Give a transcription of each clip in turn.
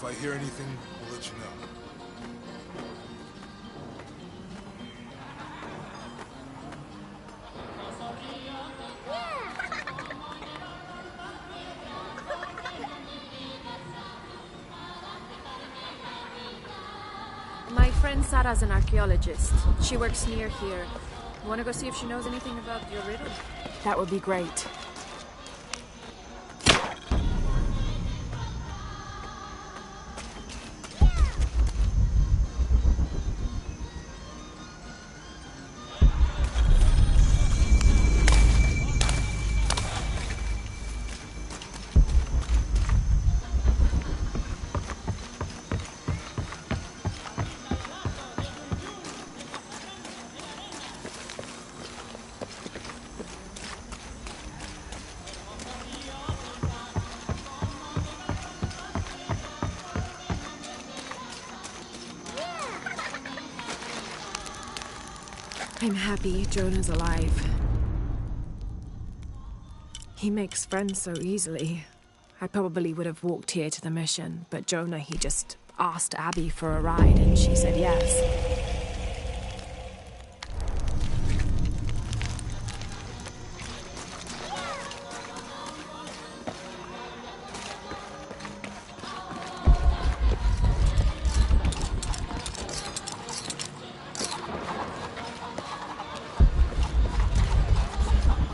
I hear anything, I'll let you know. My friend Sarah's an archaeologist. She works near here. Wanna go see if she knows anything about your riddle? That would be great. I'm happy Jonah's alive. He makes friends so easily. I probably would have walked here to the mission, but Jonah, he just asked Abby for a ride and she said yes.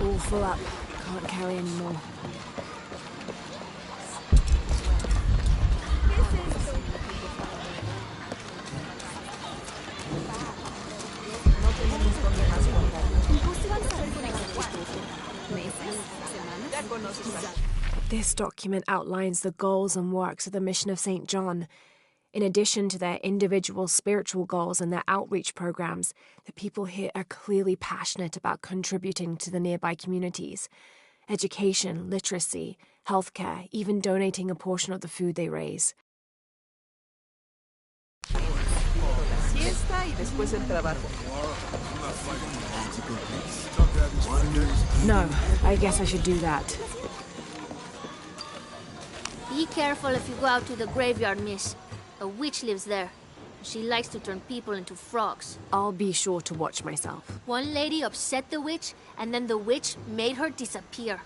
All full up. Can't carry anymore. This document outlines the goals and works of the Mission of St. John. In addition to their individual spiritual goals and their outreach programs, the people here are clearly passionate about contributing to the nearby communities. Education, literacy, healthcare, even donating a portion of the food they raise. No, I guess I should do that. Be careful if you go out to the graveyard, miss. A witch lives there. She likes to turn people into frogs. I'll be sure to watch myself. One lady upset the witch, and then the witch made her disappear.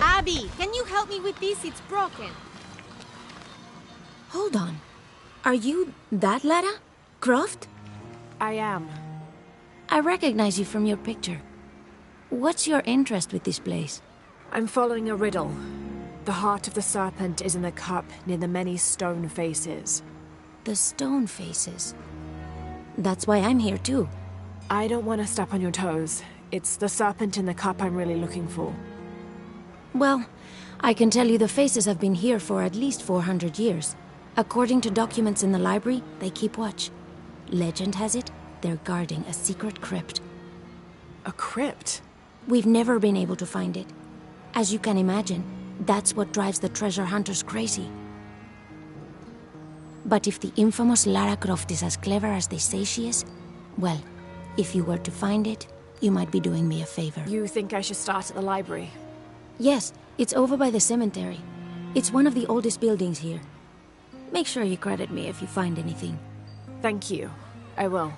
Abby, can you help me with this? It's broken. Hold on. Are you that Lara? Croft? I am. I recognize you from your picture. What's your interest with this place? I'm following a riddle. The heart of the serpent is in the cup near the many stone faces. The stone faces. That's why I'm here too. I don't want to step on your toes. It's the serpent in the cup I'm really looking for. Well, I can tell you the faces have been here for at least 400 years. According to documents in the library, they keep watch. Legend has it, they're guarding a secret crypt. A crypt? We've never been able to find it. As you can imagine, that's what drives the treasure hunters crazy. But if the infamous Lara Croft is as clever as they say she is, well, if you were to find it, you might be doing me a favor. You think I should start at the library? Yes, it's over by the cemetery. It's one of the oldest buildings here. Make sure you credit me if you find anything. Thank you. I will.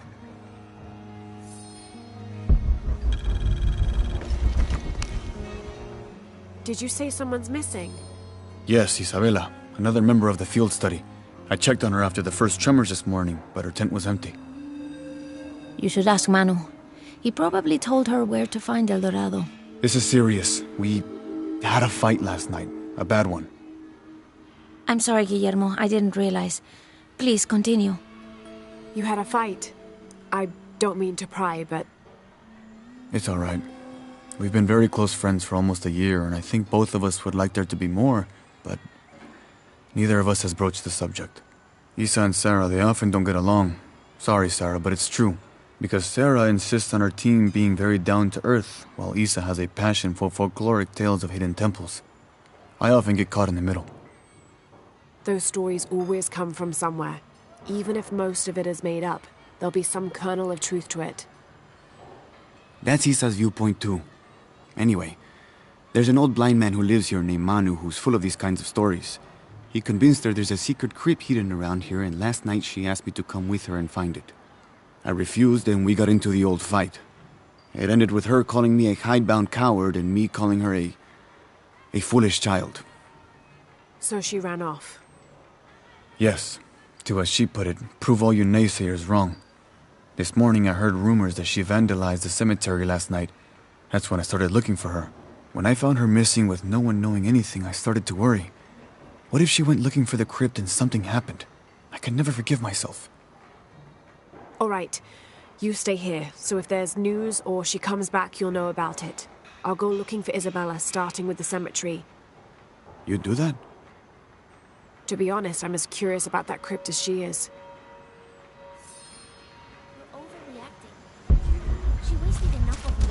Did you say someone's missing? Yes, Isabela, another member of the field study. I checked on her after the first tremors this morning, but her tent was empty. You should ask Manu. He probably told her where to find El Dorado. This is serious. We had a fight last night. A bad one. I'm sorry, Guillermo. I didn't realize. Please, continue. You had a fight. I don't mean to pry, but... It's all right. We've been very close friends for almost a year, and I think both of us would like there to be more, but neither of us has broached the subject. Isa and Sarah, they often don't get along. Sorry, Sarah, but it's true. Because Sarah insists on her team being very down-to-earth, while Isa has a passion for folkloric tales of hidden temples. I often get caught in the middle. Those stories always come from somewhere. Even if most of it is made up, there'll be some kernel of truth to it. That's Isa's viewpoint too. Anyway, there's an old blind man who lives here named Manu who's full of these kinds of stories. He convinced her there's a secret crypt hidden around here, and last night she asked me to come with her and find it. I refused, and we got into the old fight. It ended with her calling me a hidebound coward and me calling her a foolish child. So she ran off. Yes, to as she put it, prove all you naysayers wrong. This morning I heard rumors that she vandalized the cemetery last night. That's when I started looking for her. When I found her missing with no one knowing anything, I started to worry. What if she went looking for the crypt and something happened? I can never forgive myself. All right, you stay here, so if there's news or she comes back, you'll know about it. I'll go looking for Isabella, starting with the cemetery. You'd do that? To be honest, I'm as curious about that crypt as she is. You're overreacting. She wasted enough of me.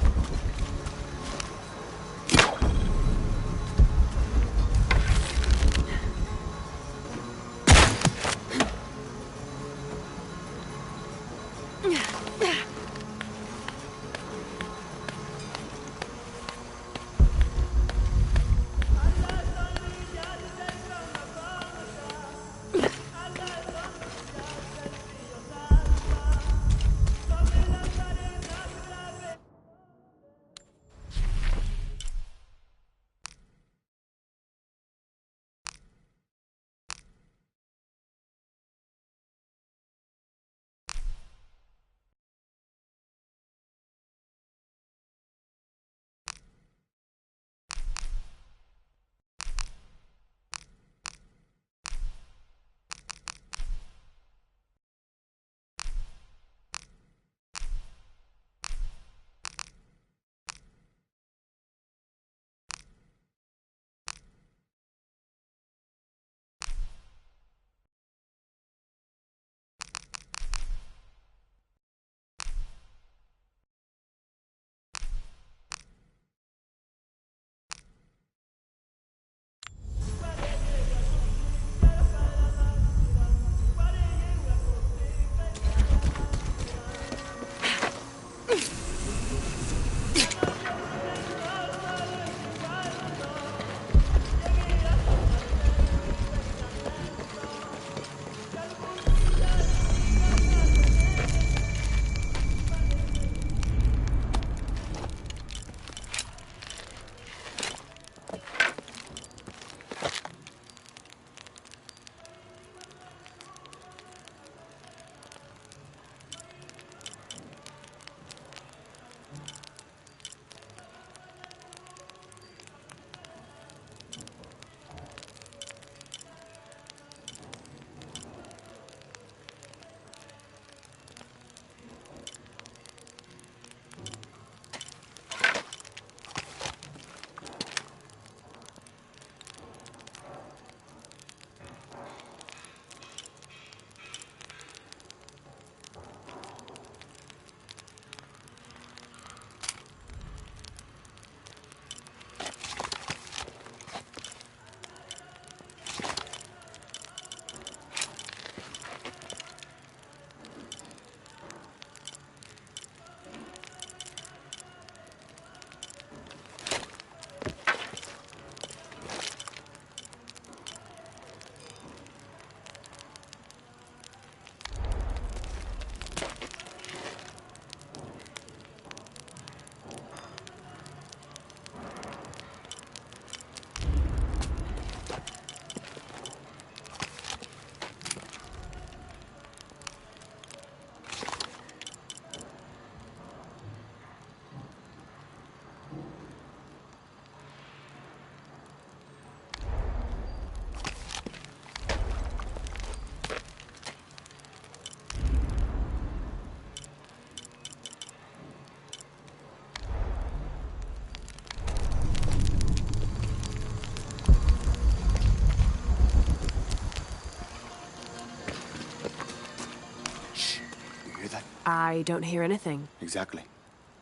I don't hear anything. Exactly.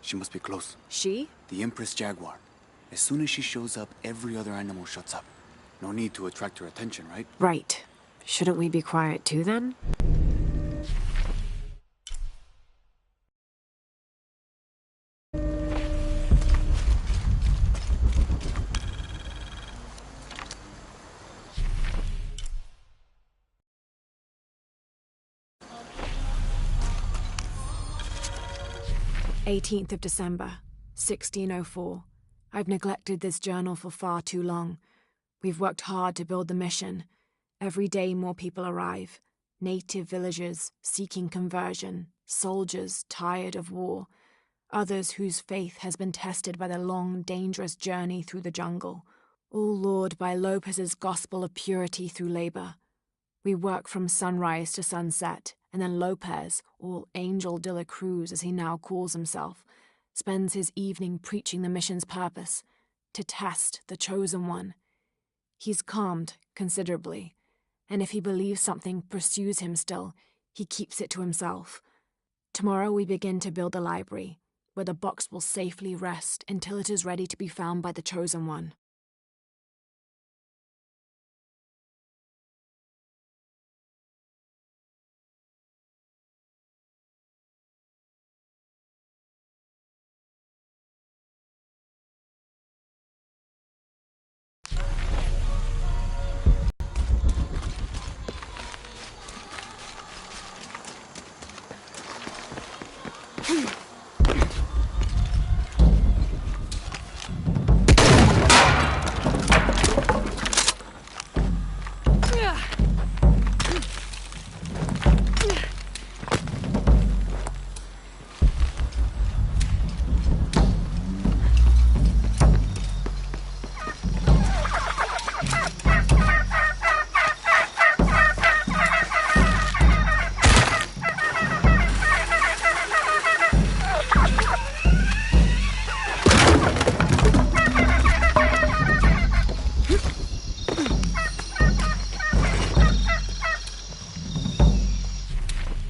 She must be close. She? The Empress Jaguar. As soon as she shows up, every other animal shuts up. No need to attract her attention, right? Right. Shouldn't we be quiet too, then? "18th of December, 1604. I've neglected this journal for far too long. We've worked hard to build the mission. Every day more people arrive. Native villagers seeking conversion, soldiers tired of war, others whose faith has been tested by the long, dangerous journey through the jungle, all lured by Lopez's gospel of purity through labor. We work from sunrise to sunset, and then Lopez, or Angel de la Cruz as he now calls himself, spends his evening preaching the mission's purpose, to test the chosen one. He's calmed considerably, and if he believes something pursues him still, he keeps it to himself. Tomorrow we begin to build a library, where the box will safely rest until it is ready to be found by the chosen one.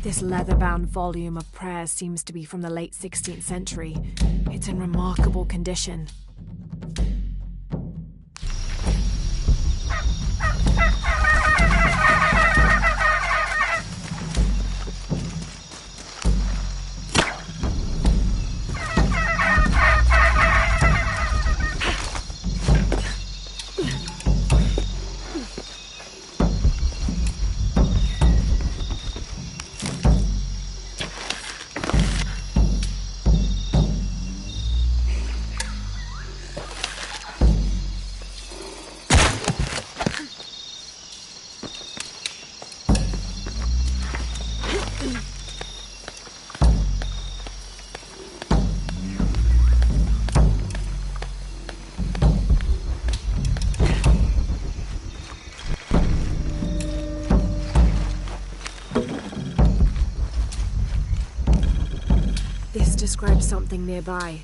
This leather-bound volume of prayers seems to be from the late 16th century. It's in remarkable condition. Describes something nearby.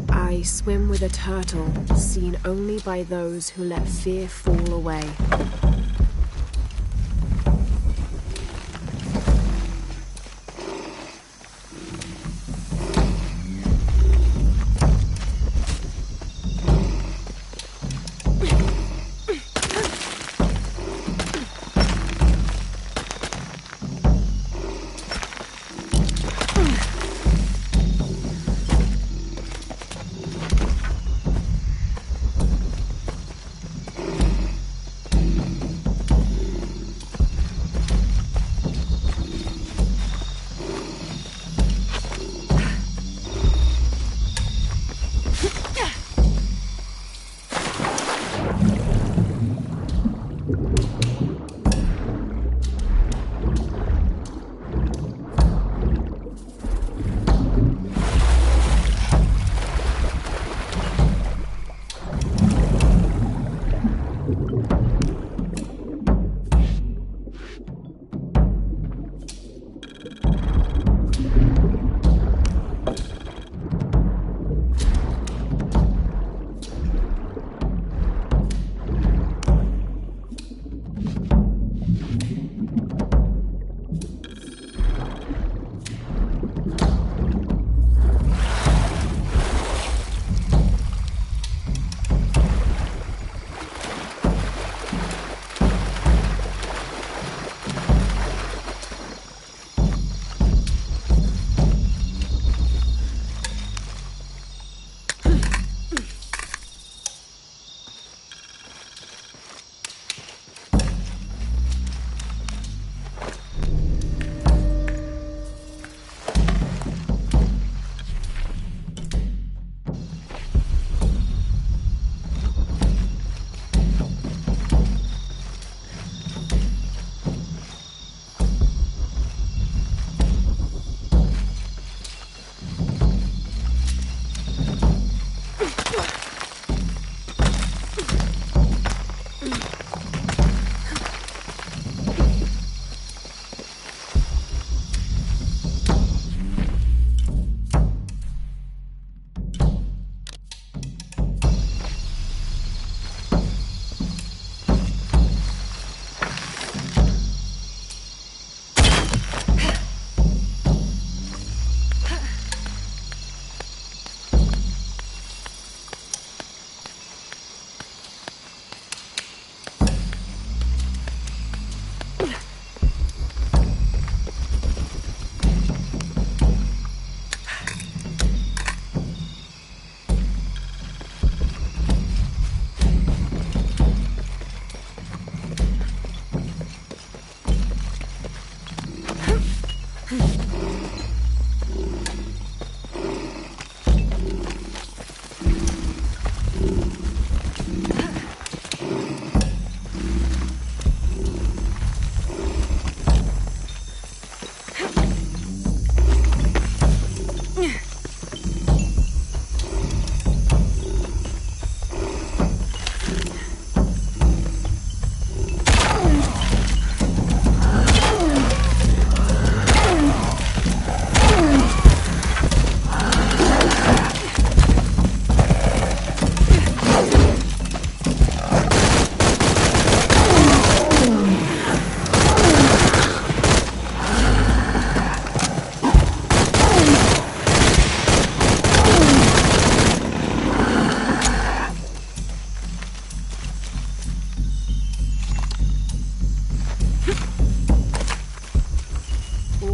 I swim with a turtle, seen only by those who let fear fall away.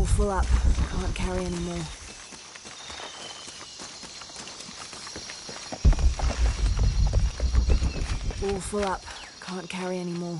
All full up. Can't carry any more. All full up. Can't carry any more.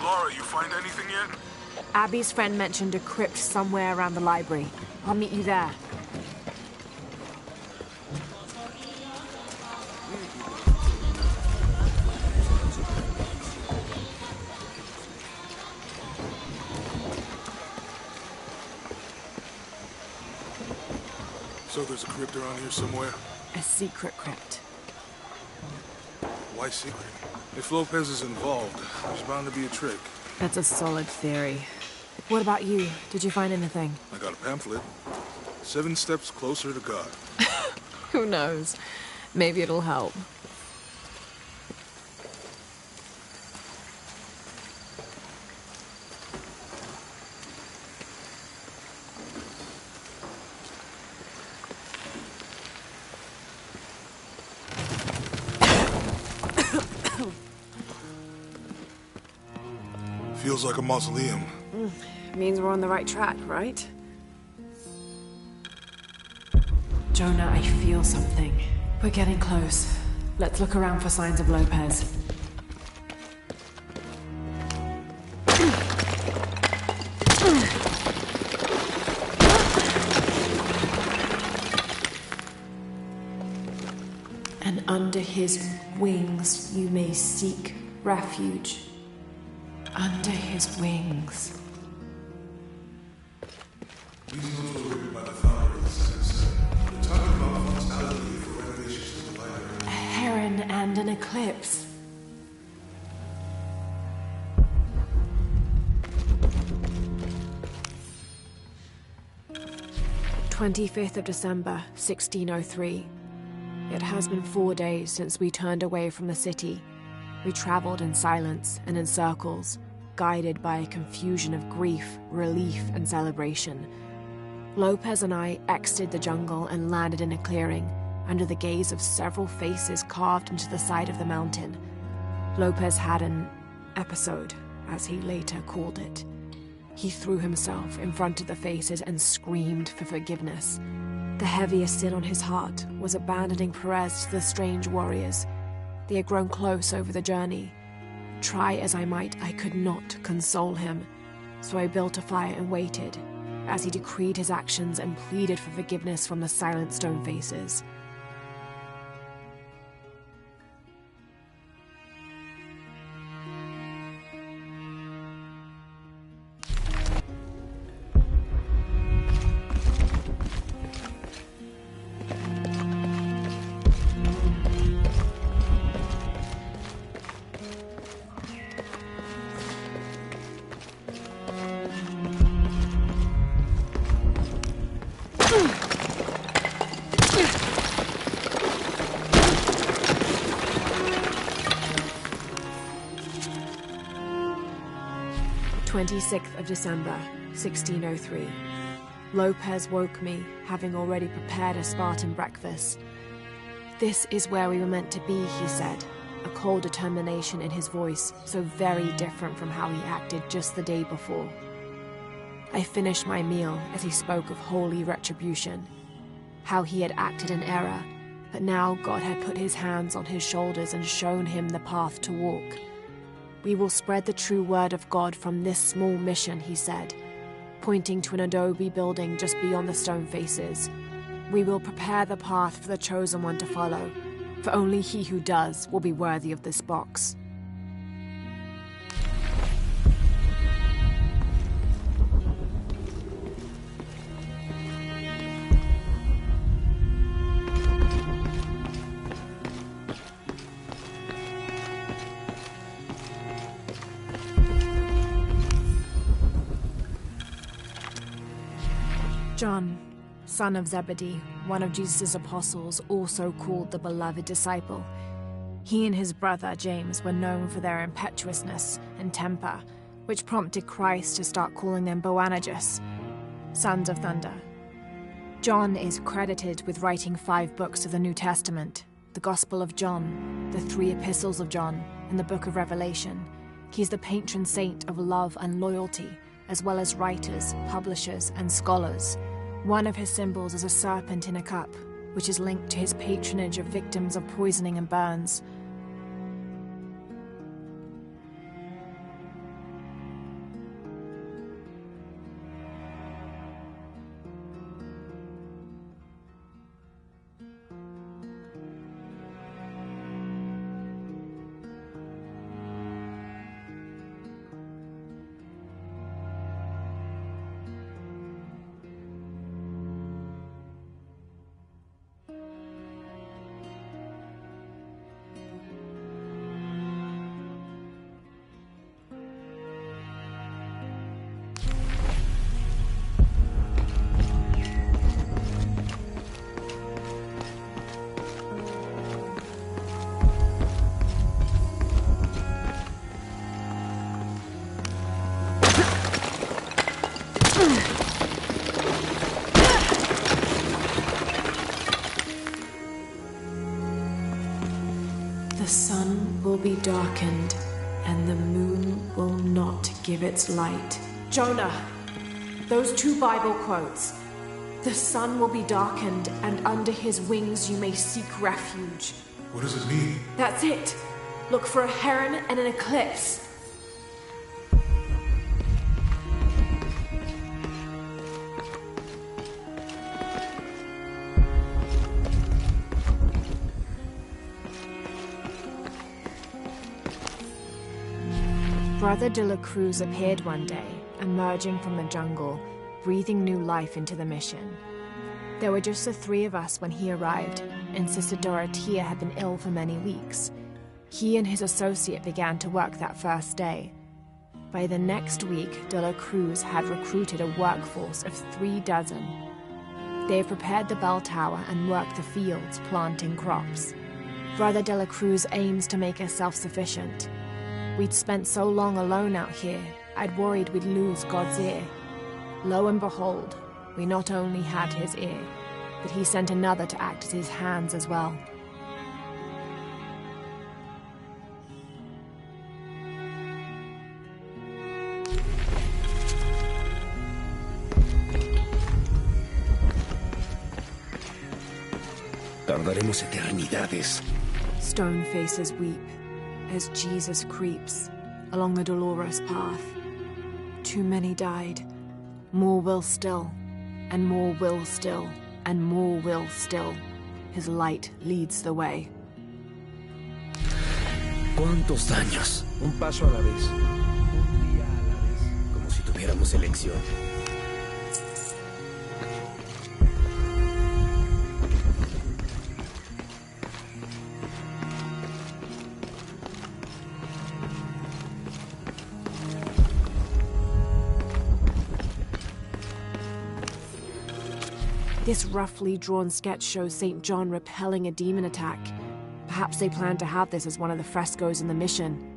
Laura, you find anything yet? Abby's friend mentioned a crypt somewhere around the library. I'll meet you there. So there's a crypt around here somewhere? A secret crypt. Why secret? If Lopez is involved, there's bound to be a trick. That's a solid theory. What about you? Did you find anything? I got a pamphlet. 7 Steps Closer to God. Who knows? Maybe it'll help. Feels like a mausoleum. Means we're on the right track, right? Jonah, I feel something. We're getting close. Let's look around for signs of Lopez. And under his wings you may seek refuge. Under his wings. A heron and an eclipse. "25th of December, 1603. It has been 4 days since we turned away from the city. We traveled in silence and in circles, guided by a confusion of grief, relief, and celebration. Lopez and I exited the jungle and landed in a clearing, under the gaze of several faces carved into the side of the mountain. Lopez had an episode, as he later called it. He threw himself in front of the faces and screamed for forgiveness. The heaviest sin on his heart was abandoning Perez to the strange warriors. They had grown close over the journey. Try as I might, I could not console him. So I built a fire and waited, as he decreed his actions and pleaded for forgiveness from the silent stone faces. 26th of December, 1603. Lopez woke me, having already prepared a Spartan breakfast. "This is where we were meant to be," he said, a cold determination in his voice, so very different from how he acted just the day before. I finished my meal as he spoke of holy retribution, how he had acted in error, but now God had put his hands on his shoulders and shown him the path to walk. "We will spread the true word of God from this small mission," he said, pointing to an adobe building just beyond the stone faces. "We will prepare the path for the chosen one to follow, for only he who does will be worthy of this box." John, son of Zebedee, one of Jesus' apostles, also called the beloved disciple. He and his brother James were known for their impetuousness and temper, which prompted Christ to start calling them Boanerges, sons of thunder. John is credited with writing 5 books of the New Testament: the Gospel of John, the 3 epistles of John, and the Book of Revelation. He's the patron saint of love and loyalty, as well as writers, publishers, and scholars. One of his symbols is a serpent in a cup, which is linked to his patronage of victims of poisoning and burns. The sun will be darkened, and the moon will not give its light. Jonah, those 2 Bible quotes. The sun will be darkened, and under his wings you may seek refuge. What does it mean? That's it. Look for a heron and an eclipse. Brother de la Cruz appeared one day, emerging from the jungle, breathing new life into the mission. There were just the 3 of us when he arrived, and Sister Dorothea had been ill for many weeks. He and his associate began to work that first day. By the next week, de la Cruz had recruited a workforce of 36. They had prepared the bell tower and worked the fields, planting crops. Brother de la Cruz aims to make us self-sufficient. We'd spent so long alone out here, I'd worried we'd lose God's ear. Lo and behold, we not only had his ear, but he sent another to act as his hands as well. Tardaremos eternidades. Stone faces weep as Jesus creeps along the dolorous path. Too many died. More will still, and more will still, and more will still. His light leads the way. ¿Cuántos años? Un paso a la vez. Un día a la vez. Como si tuviéramos elección. This roughly drawn sketch shows St. John repelling a demon attack. Perhaps they plan to have this as one of the frescoes in the mission.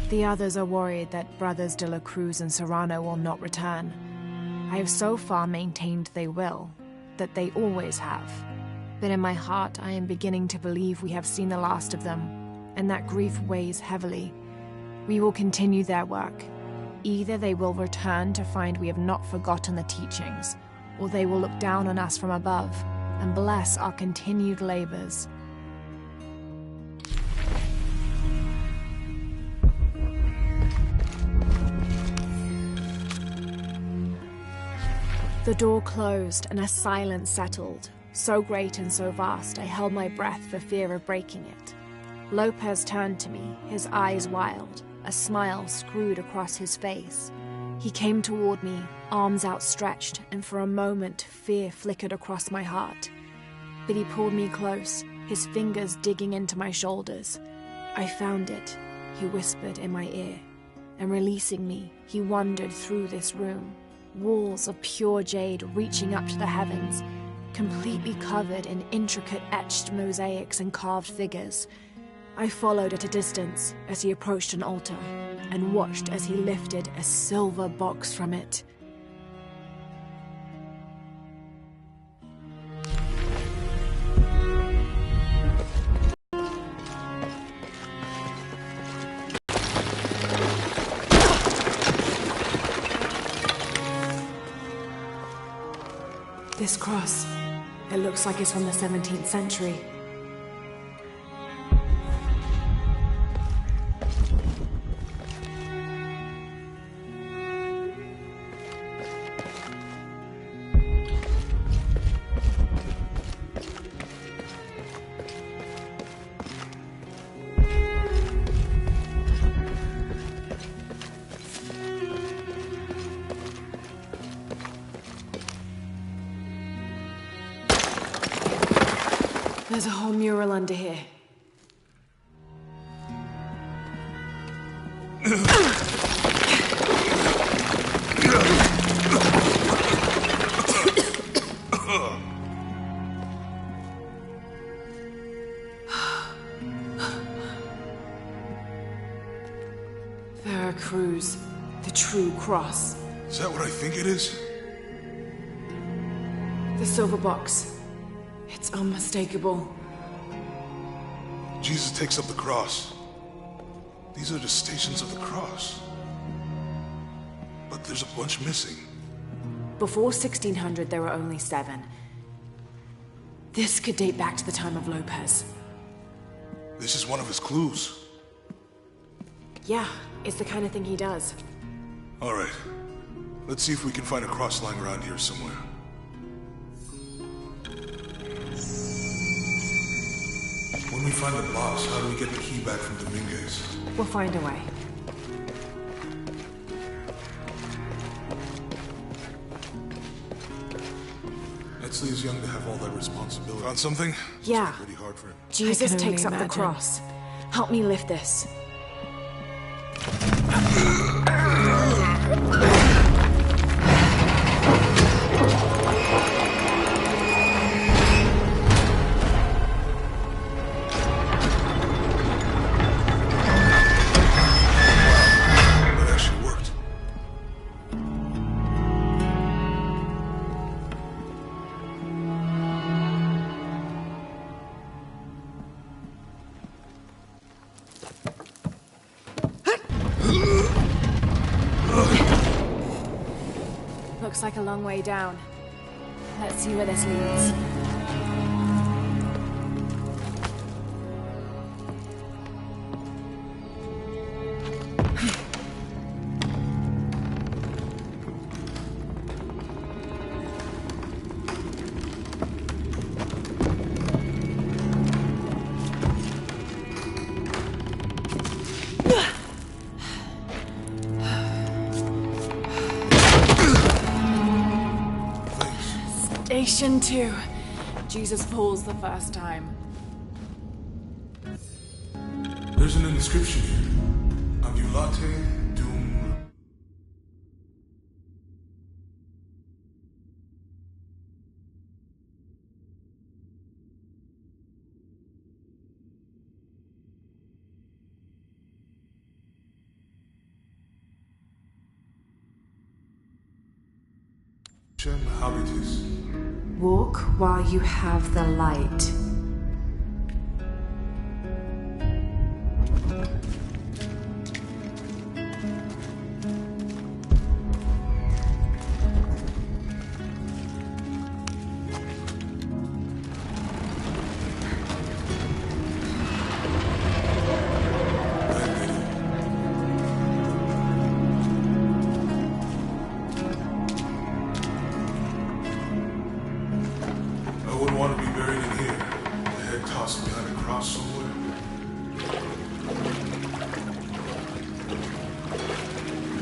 The others are worried that Brothers de la Cruz and Serrano will not return. I have so far maintained they will, that they always have. But in my heart, I am beginning to believe we have seen the last of them, and that grief weighs heavily. We will continue their work. Either they will return to find we have not forgotten the teachings, or they will look down on us from above and bless our continued labors. The door closed and a silence settled, so great and so vast I held my breath for fear of breaking it. Lopez turned to me, his eyes wild, a smile screwed across his face. He came toward me, arms outstretched, and for a moment fear flickered across my heart. But he pulled me close, his fingers digging into my shoulders. "I found it," he whispered in my ear, and releasing me, he wandered through this room. Walls of pure jade reaching up to the heavens, completely covered in intricate etched mosaics and carved figures. I followed at a distance as he approached an altar, and watched as he lifted a silver box from it. This cross, it looks like it's from the 17th century. There's a whole mural under here. Veracruz, the true cross. Is that what I think it is? The silver box. It's unmistakable. Jesus takes up the cross. These are the stations of the cross. But there's a bunch missing. Before 1600, there were only 7. This could date back to the time of Lopez. This is one of his clues. Yeah, it's the kind of thing he does. All right. Let's see if we can find a cross lying around here somewhere. When we find the box, how do we get the key back from Dominguez? We'll find a way. Etzli is young to have all that responsibility. Found something? Yeah. Pretty hard for him. Jesus takes up the cross. Help me lift this. Looks like a long way down. Let's see where this leads. Station 2. Jesus falls the first time. There's an inscription here. Ambulate dum. Hashem Habitus. Walk while you have the light.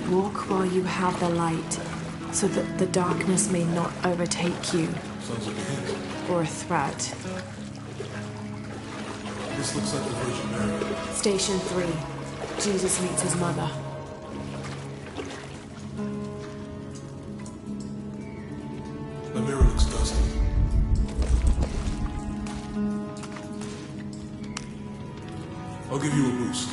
Walk while you have the light, so that the darkness may not overtake you. Sounds like a hint. Or a threat. This looks like the Virgin Mary. Station 3. Jesus meets his mother. The mirror looks dusty. I'll give you a boost.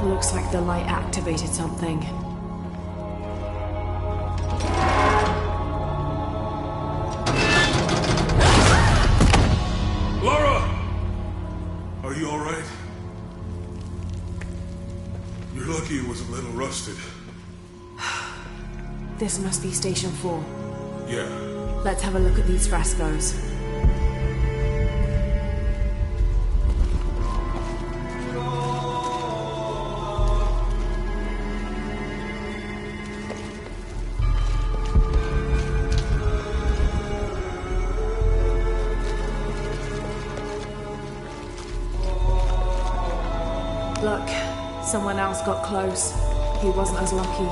Looks like the light activated something. Lara! Are you alright? You're lucky it was a little rusted. This must be Station 4. Yeah. Let's have a look at these frescoes. Look, someone else got close. He wasn't as lucky.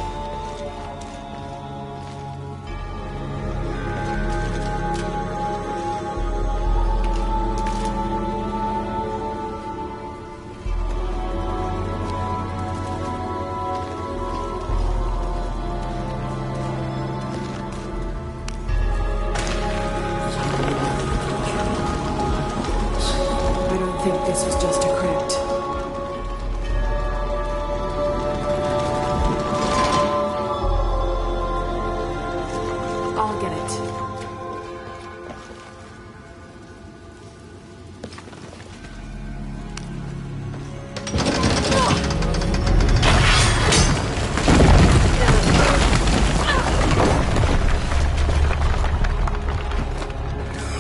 I don't think this was just a crypt. I'll get it.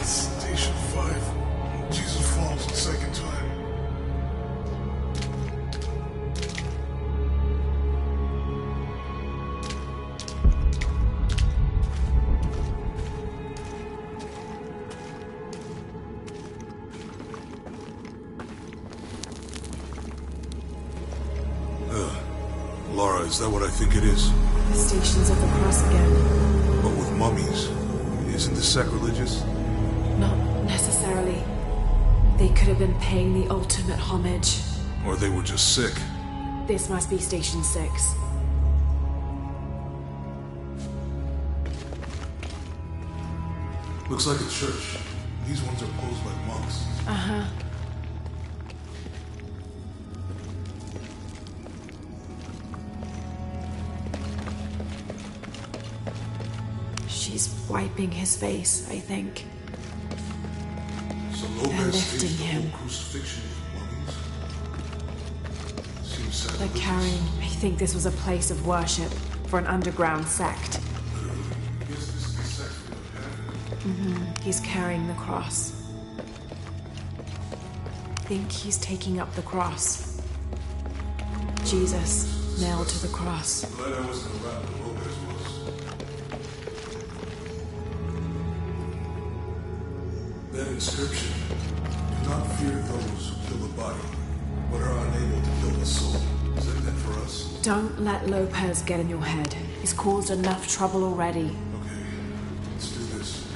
Station 5. Jesus falls the second time. Lara, is that what I think it is? The Stations of the Cross again. But with mummies. Isn't this sacrilegious? Not necessarily. They could have been paying the ultimate homage. Or they were just sick. This must be Station 6. Looks like a church. These ones are posed like monks. Uh-huh. She's wiping his face, I think. So They're Lopez lifting staged the him. whole crucifixion of mummies. Seems They're sacrilegious. carrying... I think this was a place of worship for an underground sect. I guess this is the sect we have had. He's carrying the cross. I think he's taking up the cross. Jesus, nailed to the cross. Glad I wasn't around when Lopez was. That inscription, do not fear those who kill the body, but are unable to kill the soul. Is that meant for us? Don't let Lopez get in your head. He's caused enough trouble already. Okay, let's do this.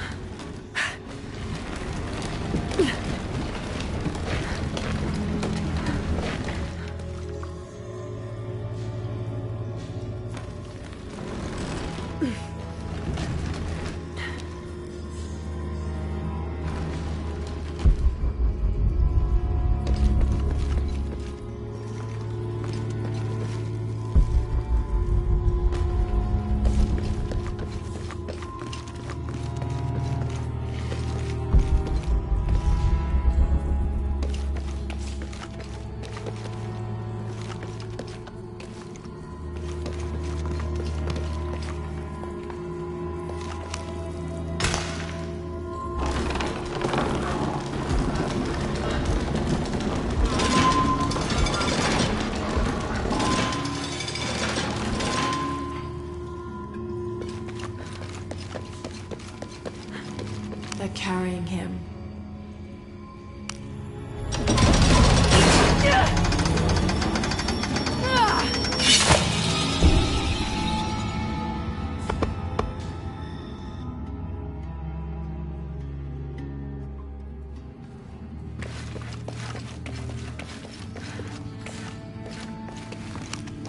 They're carrying him.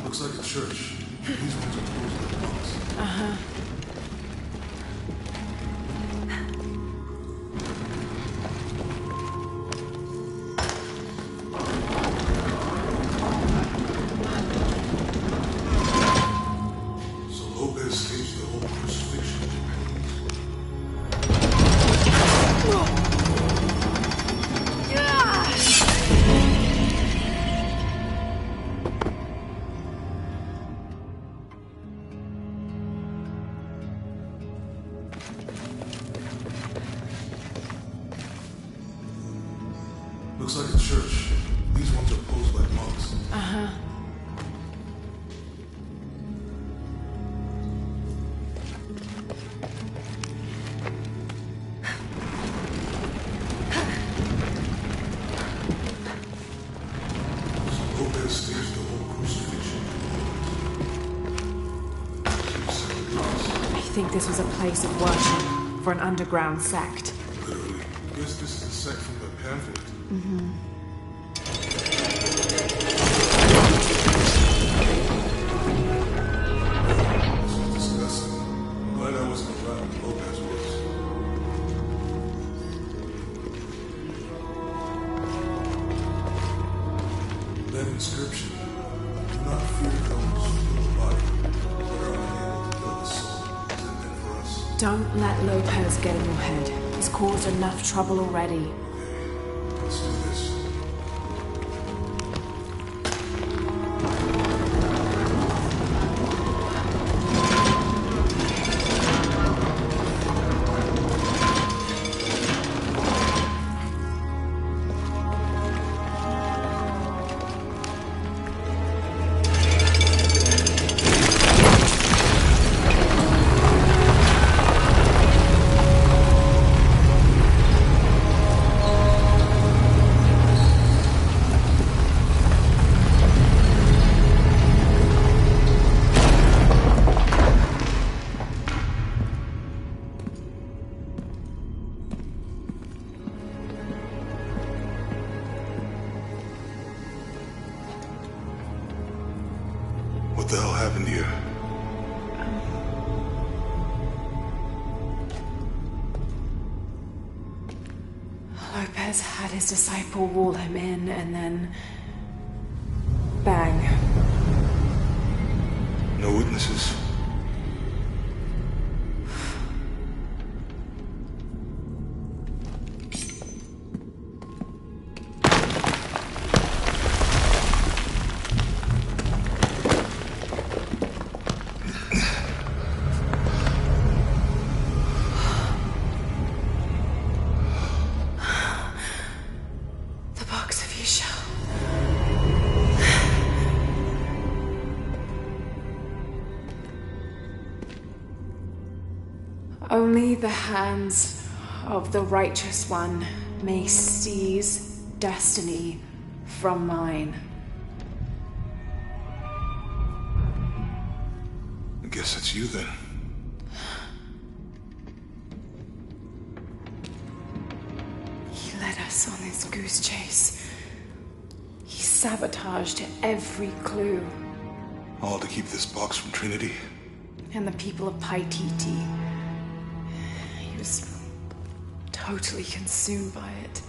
Looks like a church. These ones are closed by monks. So Lopez staged the whole crucifixion. Looks like a church. These ones are posed like monks. So Lopez staged the whole crucifixion. I think this was a place of worship for an underground sect. Literally. I guess this is the sect from the pamphlet. This was disgusting. I'm glad I wasn't around when Lopez was. That inscription. Do not fear those who kill the body, but are unable to kill the soul. Is that meant for us? Don't let Lopez get in your head. He's caused enough trouble already. Let's do this. What the hell happened here? Lopez had his disciple wall him in, and then... bang. No witnesses. The box of Yeshua. Only the hands of the righteous one may seize destiny from mine. I guess it's you then. He led us on this goose chase. He sabotaged every clue. All to keep this box from Trinity. And the people of Paititi. He was totally consumed by it.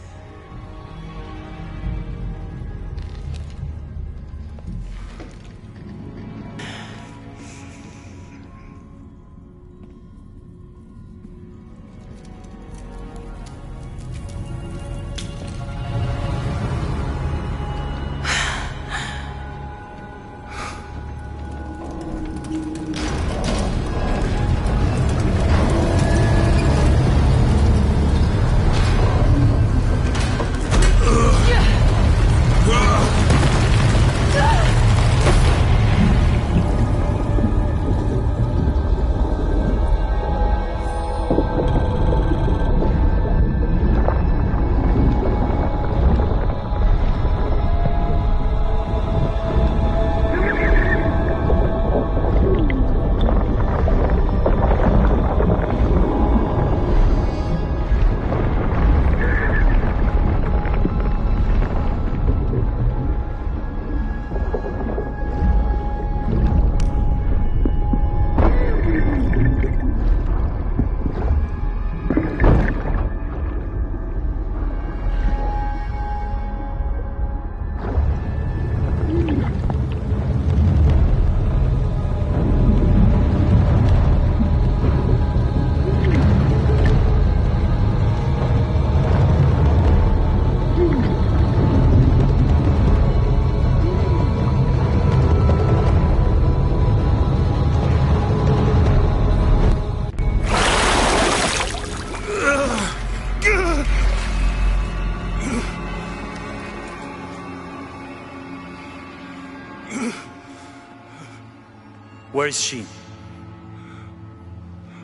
Where is she?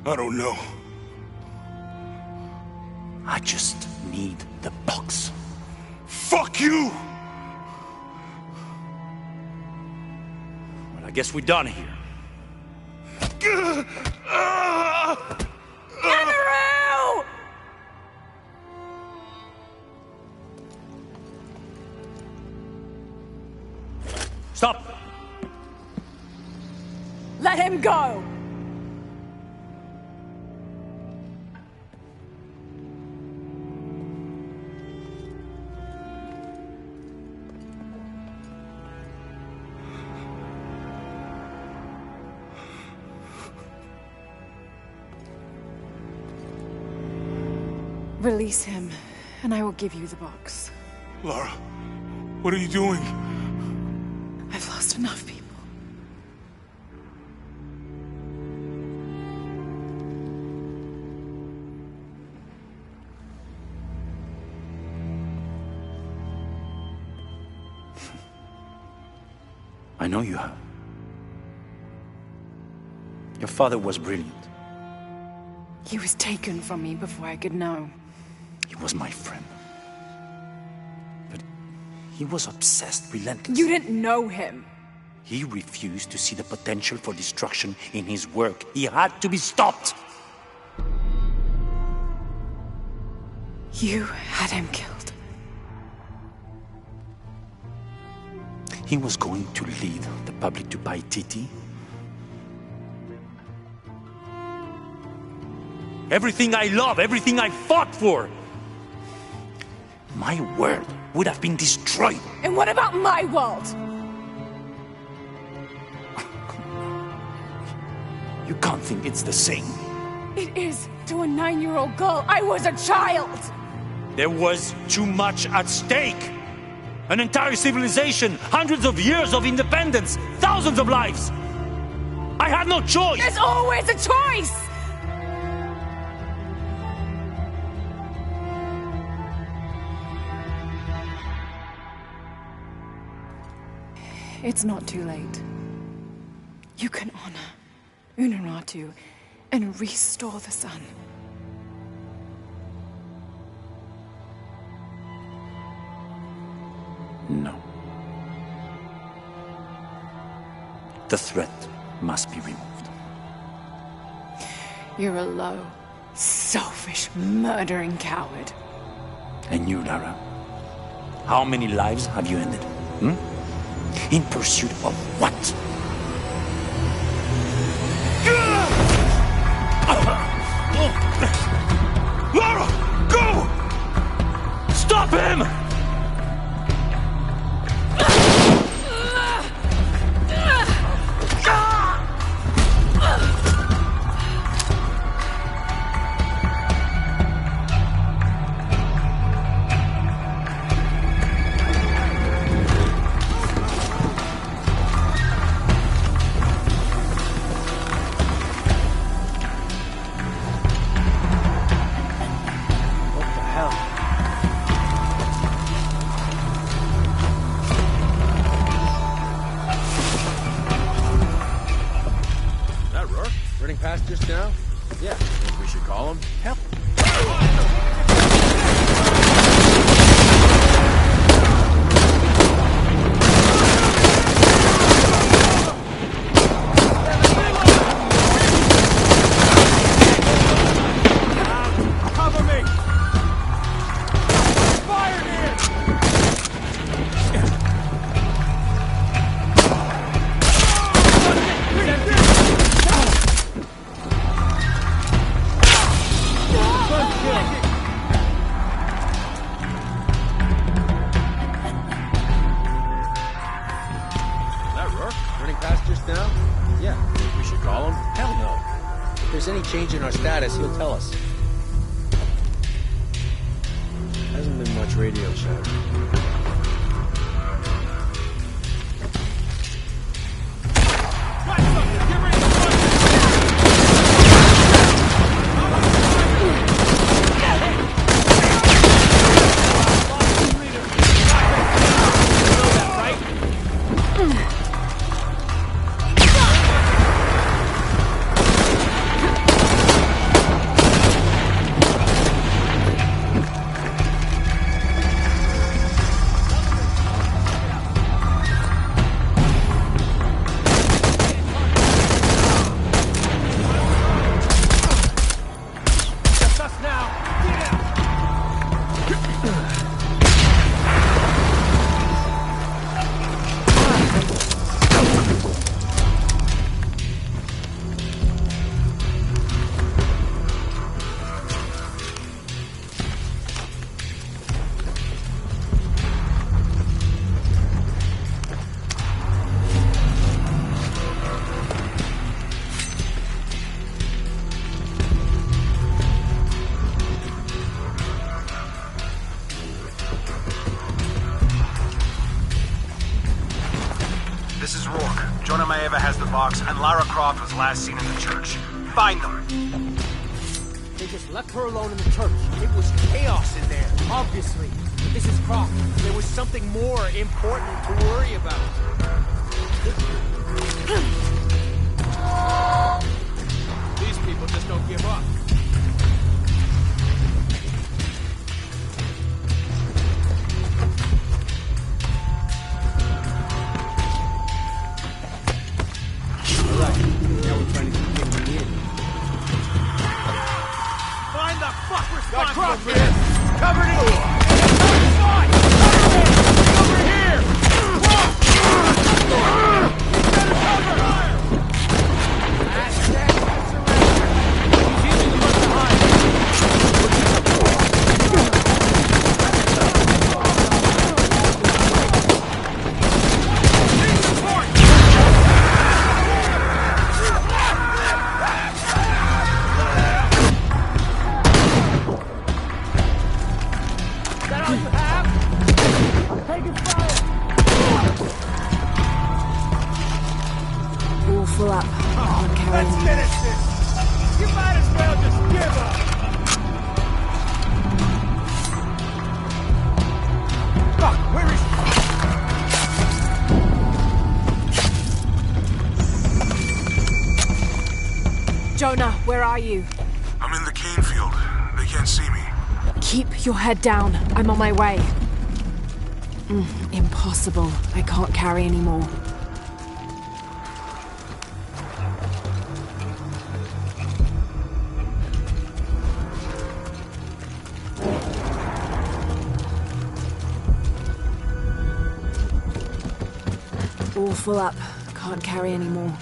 I don't know. I just need the box. Fuck you! Well, I guess we're done here. Amaru! Stop! Let him go! Release him, and I will give you the box. Lara, what are you doing? I've lost enough people. I know you have. Your father was brilliant. He was taken from me before I could know. He was my friend. But he was obsessed, relentless. You didn't know him. He refused to see the potential for destruction in his work. He had to be stopped. You had him killed. He was going to lead the public to Paititi. Everything I love, everything I fought for. My world would have been destroyed. And what about my world? You can't think it's the same. It is to a 9-year-old girl. I was a child. There was too much at stake. An entire civilization, hundreds of years of independence, thousands of lives. I had no choice. There's always a choice. It's not too late. You can honor Unuratu and restore the sun. No. The threat must be removed. You're a low, selfish, murdering coward. And you, Lara? How many lives have you ended? In pursuit of what? Lara! Go! Stop him! Past just now? Yeah. Think we should call him? Help. Cover me! Fire here! Running past just now? Yeah. Think we should call him? Hell no. If there's any change in our status, he'll tell us. Hasn't been much radio chatter. This is Rourke. Jonah Maeva has the box, and Lara Croft was last seen in the church. Find them! They just left her alone in the church. It was chaos in there, obviously. But this is Croft. There was something more important to worry about. These people just don't give up. Covered it! Over here! Full up. Let's finish this! You might as well just give up! Fuck, where is he? Jonah, where are you? I'm in the cane field. They can't see me. Keep your head down. I'm on my way. Impossible. I can't carry anymore. all full up. Can't carry any more.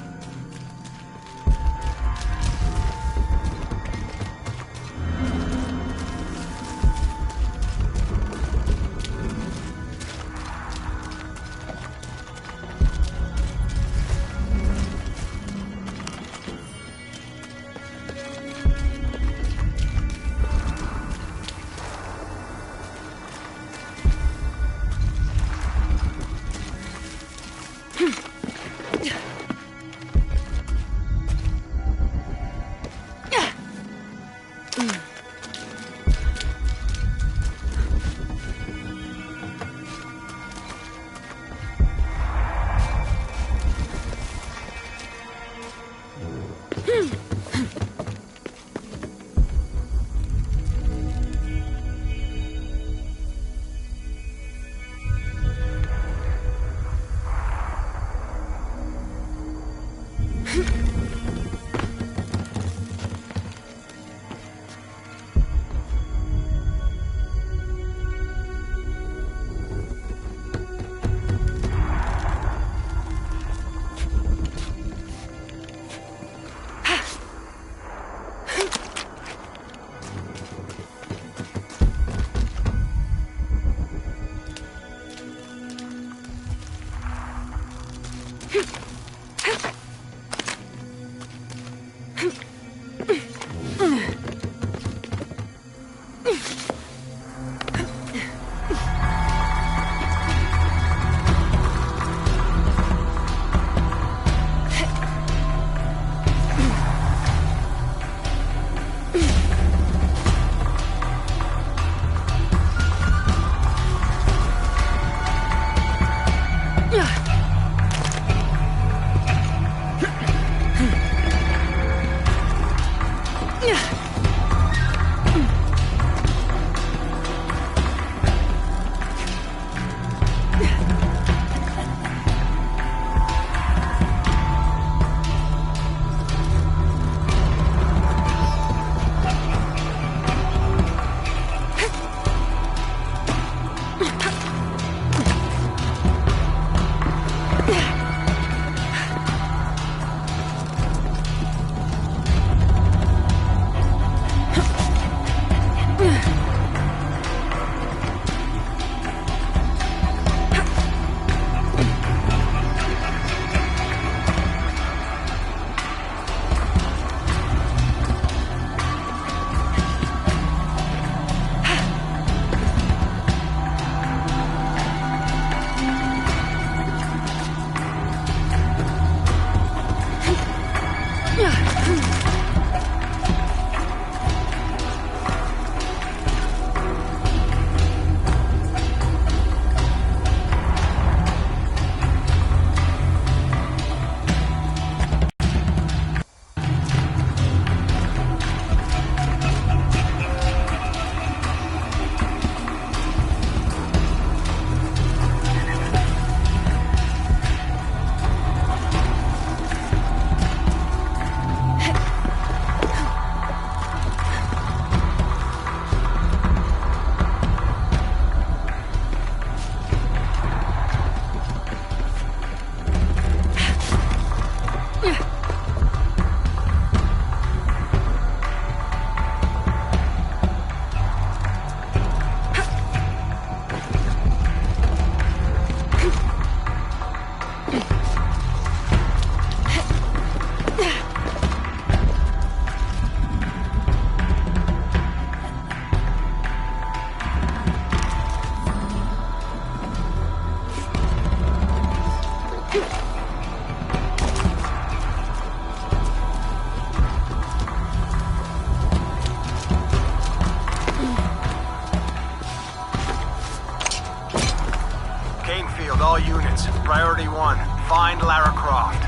all units. Priority 1, find Lara Croft.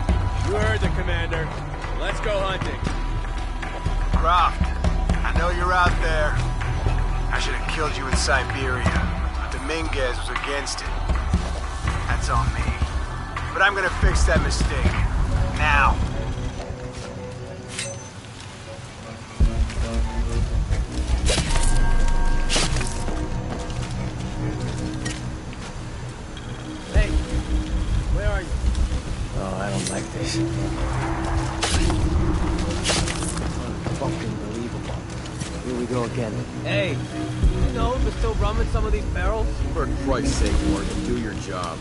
You heard the commander. Let's go hunting. Croft, I know you're out there. I should have killed you in Siberia, but Dominguez was against it. That's on me. But I'm gonna fix that mistake. Now. Hey, where are you? we go again. Hey, you know we're still rumming some of these barrels? For Christ's sake, Morgan, do your job.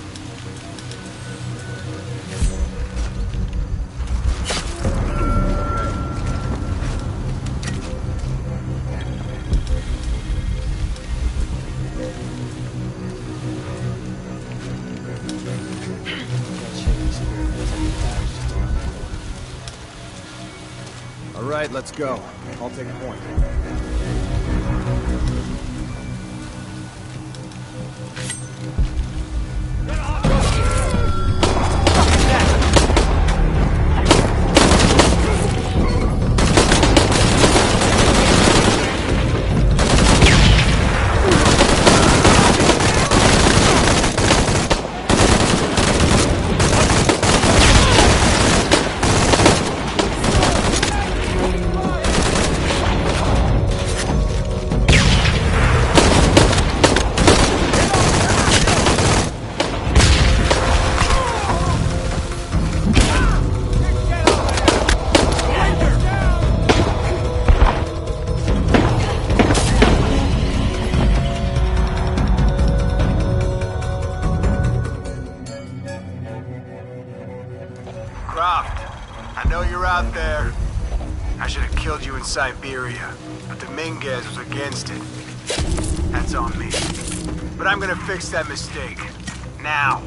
All right, let's go. I'll take point. Siberia, but Dominguez was against it. That's on me. But I'm gonna fix that mistake. Now.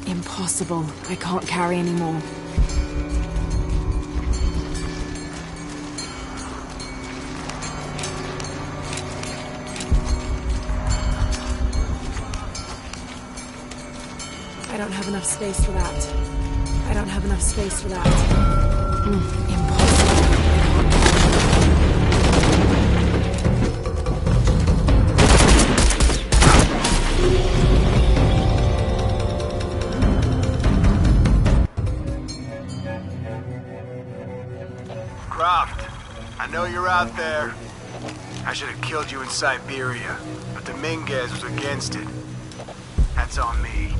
Impossible. I can't carry anymore. I don't have enough space for that. I don't have enough space for that. Impossible. I know you're out there. I should have killed you in Siberia, but Dominguez was against it. That's on me.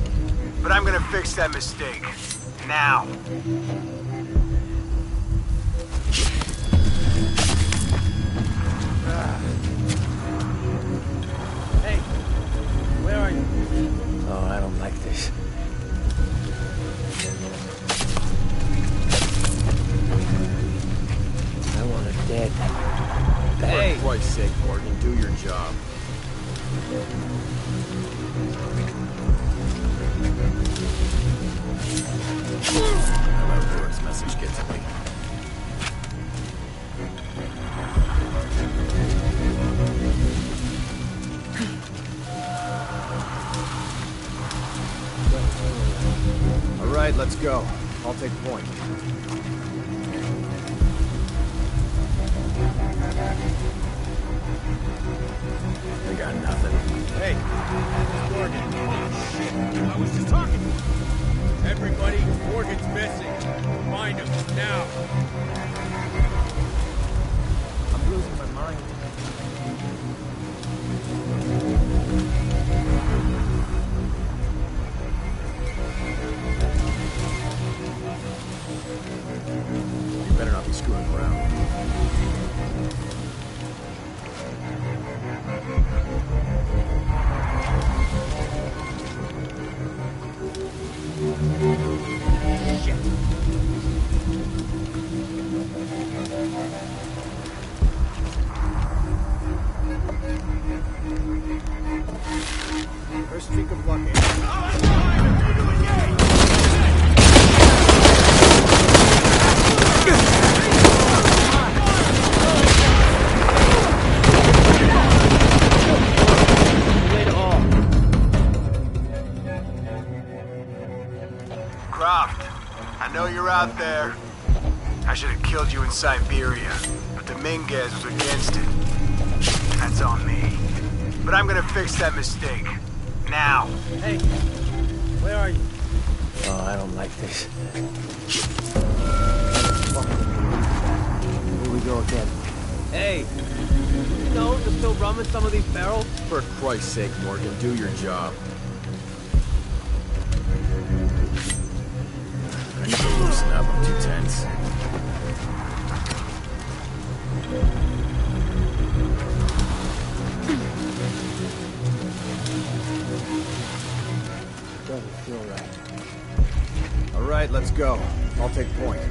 But I'm gonna fix that mistake. Now. Hey, where are you? Oh, I don't like this. Dead. Hey! For Christ's sake, Morgan, do your job. Whoever this message gets me. All right, let's go. I'll take point. They got nothing. Hey, Morgan. Shit, I was just talking to him. Everybody, Morgan's missing. Find him, now. I'm losing my mind. You better not be screwing around. Croft, I know you're out there. I should have killed you in Siberia, but Dominguez was against it. That's on me. But I'm gonna fix that mistake. Now. Hey, where are you? Oh, I don't like this. Here we go again. Hey, you know there's still rum in some of these barrels? For Christ's sake, Morgan, do your job. I need to loosen up. I'm too tense. Doesn't feel right. All right, let's go. I'll take point.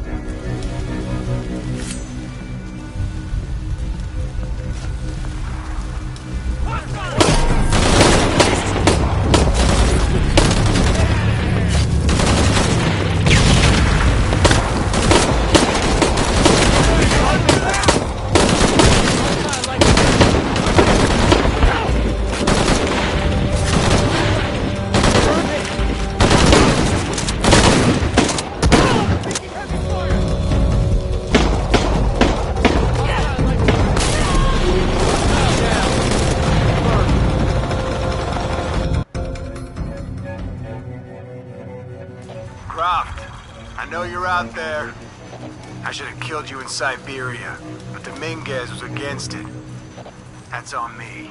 Croft, I know you're out there. I should have killed you in Siberia, but Dominguez was against it. That's on me.